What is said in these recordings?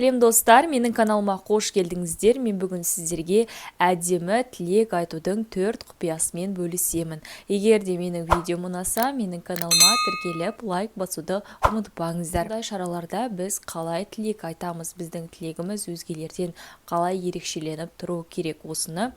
Сәлем достар, менің каналыма қош келдіңіздер. Мен бүгін сіздерге әдемі тілек айтудың 4 құпиясымен бөлісемін. Егер де менің видеом ұнаса, менің каналыма тіркеліп лайк басуды ұмытпаңыздар. Бұндай шараларда біз қалай тілек айтамыз, біздің тілегіміз өзгелерден қалай ерекшеленіп тұру керек, осыны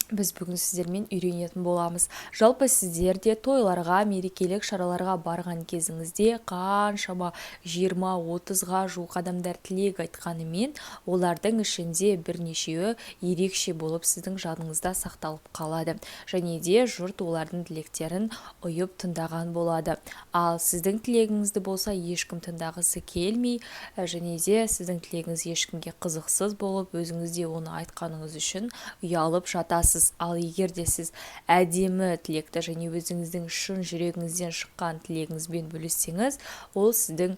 біз бүгін сіздермен үйренетін боламыз. Жалпы сіздер де тойларға, мерекелік шараларға барған кезіңізде қаншама 20-30-ға жуық адамдар тілек айтқанымен, олардың ішінде бірнешеуі ерекше болып сіздің жадыңызда сақталып қалады. Және де жұрт олардың тілектерін ұйып тыңдаған болады. Ал сіздің тілегіңізді болса ешкім тыңдағысы келмей, және де сіздің тілегіңіз ешкімге қызықсыз болып, өзіңізде оны айтқаныңыз үшін ұялып жатасыз. Ал егер де сіз әдемі тілекті және өзіңіздің шын жүрегіңізден шыққан тілегіңізбен бөліссеңіз, ол сіздің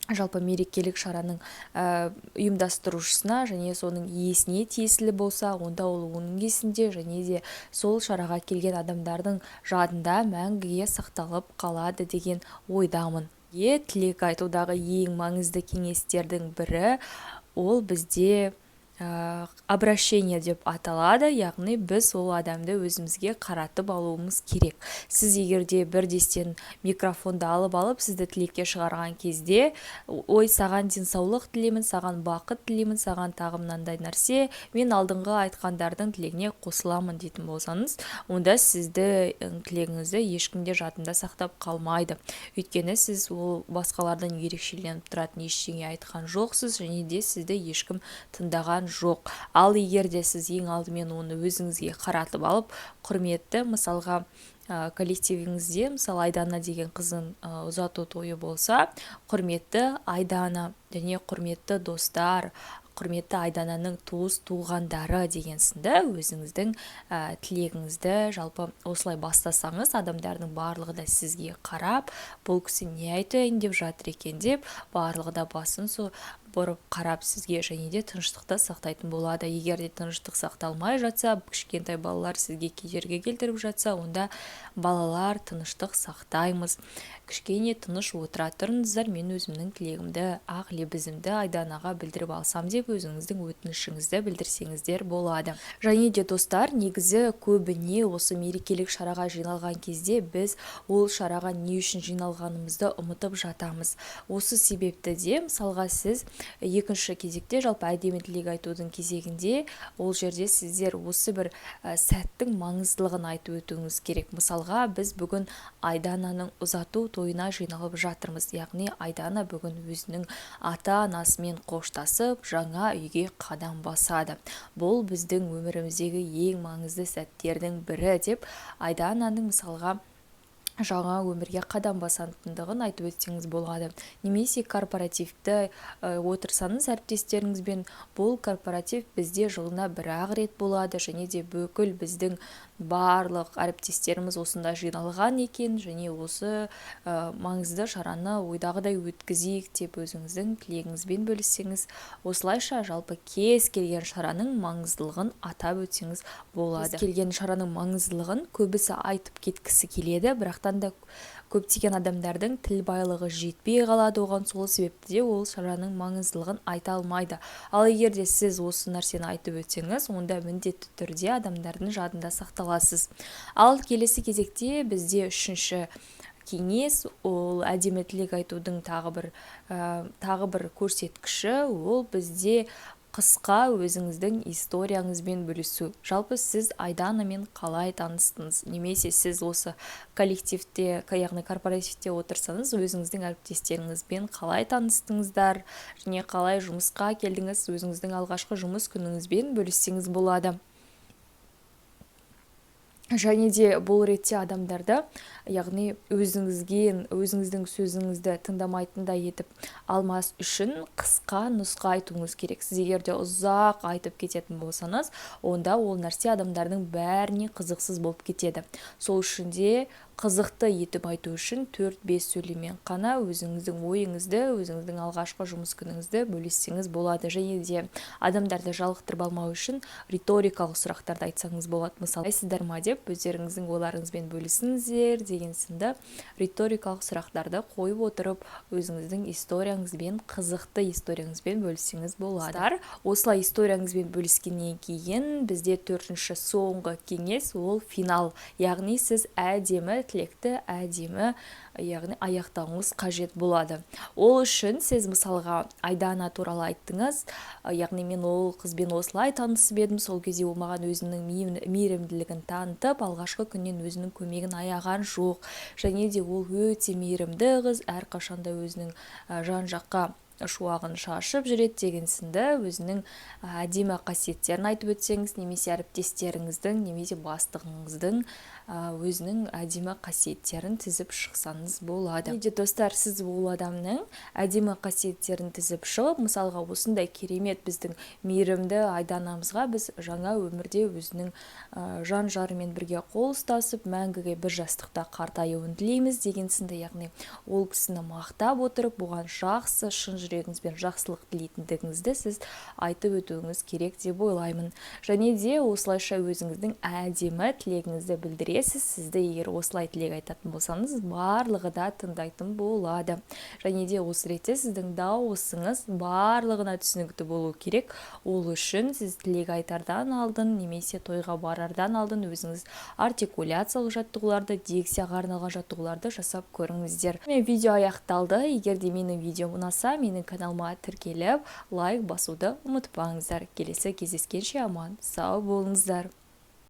жалпы мерекелік шараның ұйымдастырушысына және соның иесіне тиесілі болса, онда ол оның есінде және де сол шараға келген адамдардың жадында мәңгіге сақталып қалады деген ойдамын. Тілек айтудағы ең маңызды кеңестердің бірі ол бізде обращение деп аталады, яғни біз ол адамды өзімізге қаратып алуымыз керек. Сіз егерде бір дестен микрофонды алып, сізді тілекке шығарған кезде, ой, саған денсаулық тілеймін, саған бақыт тілеймін, саған тағы мынандай нәрсе, мен алдыңғы айтқандардың тілегіне қосыламын дейтін болсаңыз, онда сізді тілегіңізді ешкімде жадында сақтап қалмайды. Өйткені сіз ол басқалардан ерекшеленіп тұратын ештеңе айтқан жоқсыз, және де сізді ешкім тыңдаған жоқ. Ал егер де сіз ең алдымен оны өзіңізге қаратып алып, құрметті, мысалға коллективіңізде, мысалы Айдана деген қыздың ұзату тойы болса, құрметті Айдана және құрметті достар, құрметті Айдананың туыс-туғандары деген сынды өзіңіздің тілегіңізді жалпы осылай бастасаңыз, адамдардың барлығы да сізге қарап, бұл кісі не айтайын деп жатыр екен деп, барлығы да басын бұрып қарап сізге және де тыныштықты сақтайтын болады. Егер де тыныштық сақталмай жатса, кішкентай балалар сізге кедергі келтіріп жатса, онда балалар тыныштық сақтаймыз. Кішкене тыныш отыра тұрыңыздар, мен өзімнің тілегімді, ақ лебізімді Айданаға білдіріп алсам деп өзіңіздің өтінішіңізді білдірсеңіздер болады. Және де достар, негізі көбіне осы мерекелік шараға жиналған кезде біз ол шараға не үшін жиналғанымызды ұмытып жатамыз. Осы себепті де, мысалға сіз екінші кезекте, жалпы әдемі тілек айтудың кезегінде, ол жерде сіздер осы бір сәттің маңыздылығын айтып өтуіңіз керек. Мысалға, біз бүгін Айдананың ұзату тойына жиналып жатырмыз. Яғни Айдана бүгін өзінің ата-анасымен қоштасып, жаңа үйге қадам басады. Бұл біздің өміріміздегі ең маңызды сәттердің бірі деп Айдананың мысалға жаңа өмірге қадам басатындығын айтып өтсеңіз болады. Немесе корпоративті отырсаңыз әріптестеріңізбен, бұл корпоратив бізде жылына бір-ақ рет болады, және де бүкіл біздің барлық әріптестеріміз осында жиналған екен, және осы маңызды шараны ойдағыдай өткізейік деп өзіңіздің тілегіңізбен бөліссеңіз, осылайша жалпы кез келген шараның маңыздылығын атап өтсеңіз болады. Кез келген шараның маңыздылығын көбісі айтып кеткісі келеді, бірақтан да көптеген адамдардың тіл байлығы жетпей қалады, оған сол себепті де ол шараның маңыздылығын айта алмайды. Ал егер де сіз осы нәрсені айтып өтсеңіз, онда міндетті түрде адамдардың жадында сақталасыз. Ал келесі кезекте бізде үшінші кеңес, ол әдемі тілек айтудың тағы бір көрсеткіші, ол бізде қысқа өзіңіздің историяңызбен бөлісу. Жалпы сіз Айданамен қалай таныстыңыз, немесе сіз осы коллективте, яғни корпоративте отырсаңыз, өзіңіздің әріптестеріңізбен қалай таныстыңыздар, және қалай жұмысқа келдіңіз, өзіңіздің алғашқы жұмыс күніңізбен бөліссеңіз болады. Және де бұл ретте адамдарды, яғни өзіңіздің сөзіңізді тыңдамайтындай етіп алмас үшін қысқа нұсқа айтуыңыз керек. Сіз егер де ұзақ айтып кететін болсаңыз, онда ол нәрсе адамдардың бәріне қызықсыз болып кетеді. Сол үшін де қызықты етіп айту үшін 4-5 сөйлеммен қана өзіңіздің ойыңызды, өзіңіздің алғашқы жұмыс күніңізді бөліссеңіз болады. Және де адамдарды жалықтырып алмау үшін риторикалық сұрақтарды айтсаңыз болады. Мысалы, сіздер ма деп келіп өздеріңіздің ойларыңызбен бөлісіңіздер деген сынды риторикалық сұрақтарды қойып отырып өзіңіздің историяңызбен, қызықты историяңызбен бөліссеңіз болады. Осылай историяңызбен бөліскеннен кейін бізде төртінші соңғы кеңес, ол финал. Яғни сіз әдемі тілекті, әдемі яғни аяқтауыңыз қажет болады. Ол үшін сіз мысалға Айдана туралы айттыңыз, яғни мен ол қызбен осылай танысып едім, сол кезде ол маған өзінің мейірімділігін танытып, алғашқы күннен өзінің көмегін аяған жоқ, және де ол өте мейірімді қыз, әрқашанда өзінің жан-жаққа шуағын шашып жүреді деген сынды өзінің әдемі қасиеттерін айтып өтсеңіз, немесе әріптестеріңіздің, немесе бастығыңыздың өзінің әдемі қасиеттерін тізіп шықсаңыз болады. Неде достар, сіз ол адамның әдемі қасиеттерін тізіп шығып, мысалға осындай керемет біздің мейірімді Айданамызға біз жаңа өмірде өзінің жан-жарымен бірге қол ұстасып, мәңгіге бір жастықта қартаюын тілейміз деген сынды, яғни ол кісіні мақтап отырып, бұған жақсы, шын жүрегіңізбен жақсылық тілейтіндігіңізді сіз айтып өтуіңіз керек деп ойлаймын. Және де осылайша өзіңіздің әдемі тілегіңізді білдіресіз. Сізді егер осылай тілек айтатын болсаңыз, барлығы да тыңдайтын болады. Және де осы ретте сіздің дауысыңыз барлығына түсінікті болу керек. Ол үшін сіз тілек айтардан алдын, немесе тойға барардан алдын өзіңіз артикуляциялық жаттығуларды, дикцияға арналған жаттығуларды жасап көріңіздер. Видео аяқталды. Егер де менің видеом ұнаса, менің каналыма тіркеліп, лайк басуды ұмытпаңыздар. Келесі кездескенше аман сау болыңыздар.